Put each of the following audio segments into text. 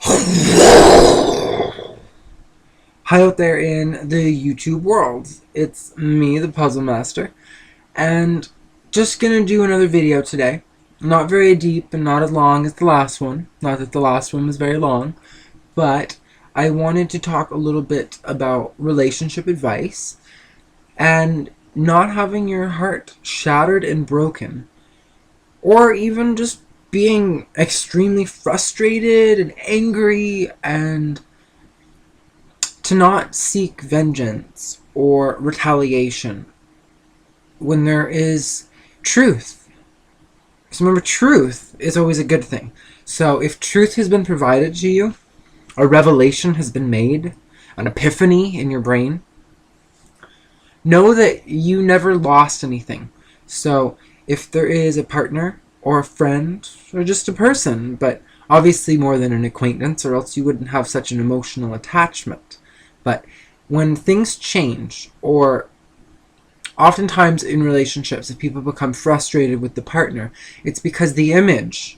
Hi out there in the YouTube world. It's me, the Puzzle Master, and just gonna do another video today. Not very deep and not as long as the last one. Not that the last one was very long, but I wanted to talk a little bit about relationship advice and not having your heart shattered and broken, or even just being extremely frustrated and angry, and to not seek vengeance or retaliation when there is truth. So remember, truth is always a good thing. So if truth has been provided to you, a revelation has been made, an epiphany in your brain, know that you never lost anything. So if there is a partner or a friend or just a person, but obviously more than an acquaintance, or else you wouldn't have such an emotional attachment. But when things change, or oftentimes in relationships, if people become frustrated with the partner, it's because the image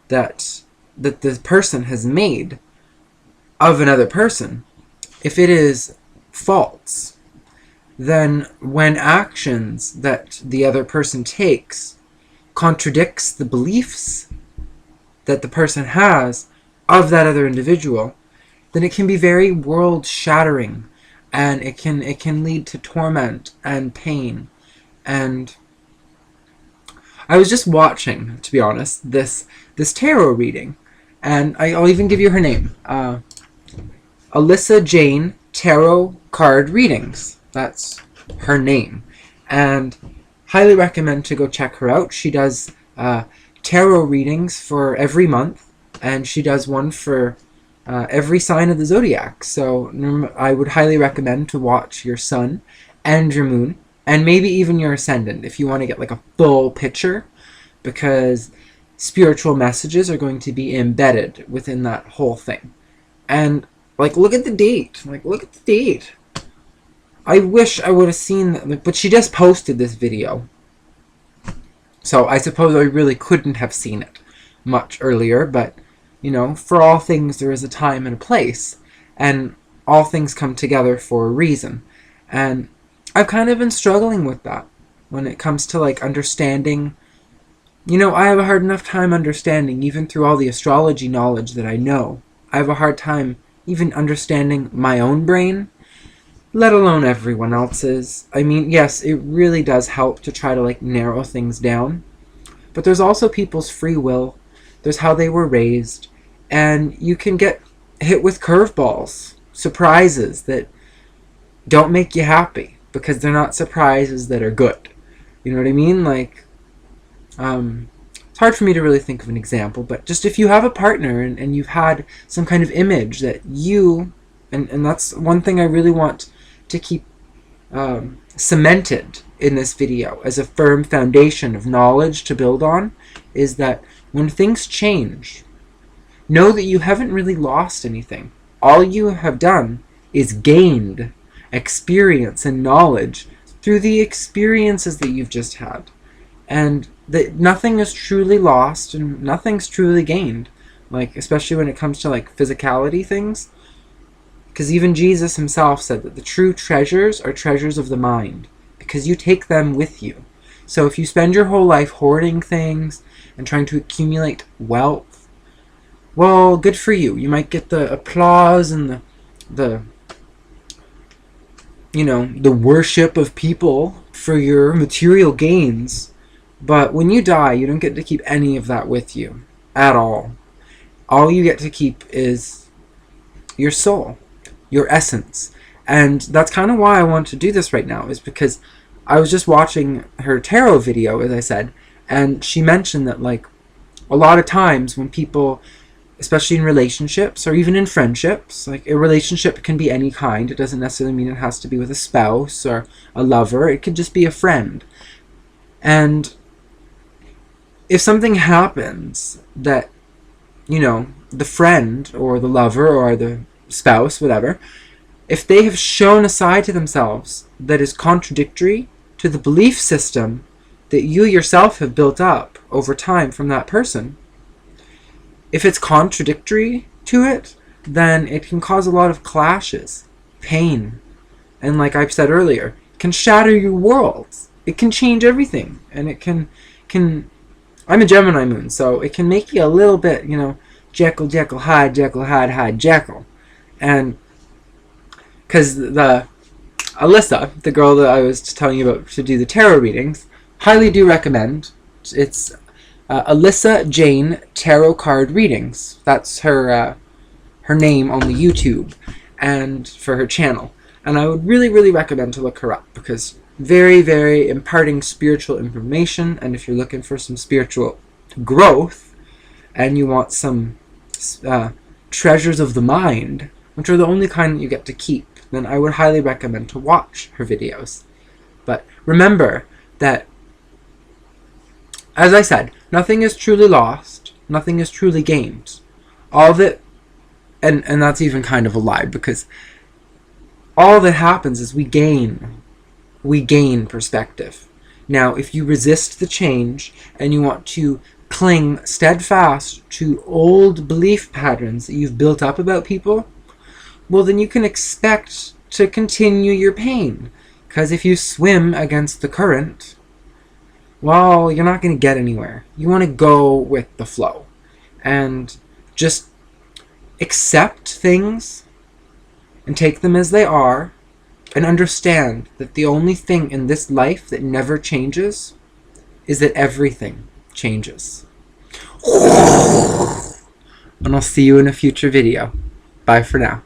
that the person has made of another person, if it is false, then when actions that the other person takes contradicts the beliefs that the person has of that other individual, then it can be very world-shattering, and it can lead to torment and pain. And I was just watching, to be honest, this tarot reading, and I'll even give you her name, Alyssa Jane Tarot Card Readings. That's her name, and highly recommend to go check her out. She does tarot readings for every month, and she does one for every sign of the zodiac. So I would highly recommend to watch your sun and your moon, and maybe even your ascendant if you want to get like a full picture, because spiritual messages are going to be embedded within that whole thing. And like, look at the date. Like, look at the date. I wish I would have seen that, but she just posted this video, so I suppose I really couldn't have seen it much earlier. But you know, for all things there is a time and a place, and all things come together for a reason. And I've kind of been struggling with that when it comes to like understanding. You know, I have a hard enough time understanding, even through all the astrology knowledge that I know, I have a hard time even understanding my own brain, let alone everyone else's. I mean, yes, it really does help to try to like narrow things down, but there's also people's free will. There's how they were raised, and you can get hit with curveballs, surprises that don't make you happy, because they're not surprises that are good. You know what I mean? Like, it's hard for me to really think of an example, but just if you have a partner and you've had some kind of image that you, and that's one thing I really want to keep cemented in this video as a firm foundation of knowledge to build on, is that when things change, know that you haven't really lost anything. All you have done is gained experience and knowledge through the experiences that you've just had. And that nothing is truly lost and nothing's truly gained. Like, especially when it comes to like physicality things. Because even Jesus himself said that the true treasures are treasures of the mind, because you take them with you. So if you spend your whole life hoarding things and trying to accumulate wealth, well, good for you. You might get the applause and the you know, the worship of people for your material gains, but when you die, you don't get to keep any of that with you at all. All you get to keep is your soul, your essence. And that's kind of why I want to do this right now, is because I was just watching her tarot video, as I said, and she mentioned that like a lot of times when people, especially in relationships or even in friendships, like a relationship can be any kind. It doesn't necessarily mean it has to be with a spouse or a lover. It could just be a friend. And if something happens that, you know, the friend or the lover or the spouse, whatever, if they have shown a side to themselves that is contradictory to the belief system that you yourself have built up over time from that person, if it's contradictory to it, then it can cause a lot of clashes, pain, and like I've said earlier, it can shatter your world. It can change everything, and it can I'm a Gemini moon, so it can make you a little bit, Jekyll, Jekyll, Hyde, Jekyll, Hyde, Hyde, Jekyll. And because the Alyssa, the girl that I was telling you about to do the tarot readings, highly do recommend. It's Alyssa Jane Tarot Card Readings. That's her name on the YouTube and for her channel. And I would really, really recommend to look her up, because very, very imparting spiritual information. And if you're looking for some spiritual growth and you want some treasures of the mind, which are the only kind that you get to keep, then I would highly recommend to watch her videos. But remember that, as I said, nothing is truly lost, nothing is truly gained. All of it, and that's even kind of a lie, because all that happens is we gain perspective. Now, if you resist the change and you want to cling steadfast to old belief patterns that you've built up about people, well, then you can expect to continue your pain. Because if you swim against the current, well, you're not going to get anywhere. You want to go with the flow. And just accept things and take them as they are, and understand that the only thing in this life that never changes is that everything changes. And I'll see you in a future video. Bye for now.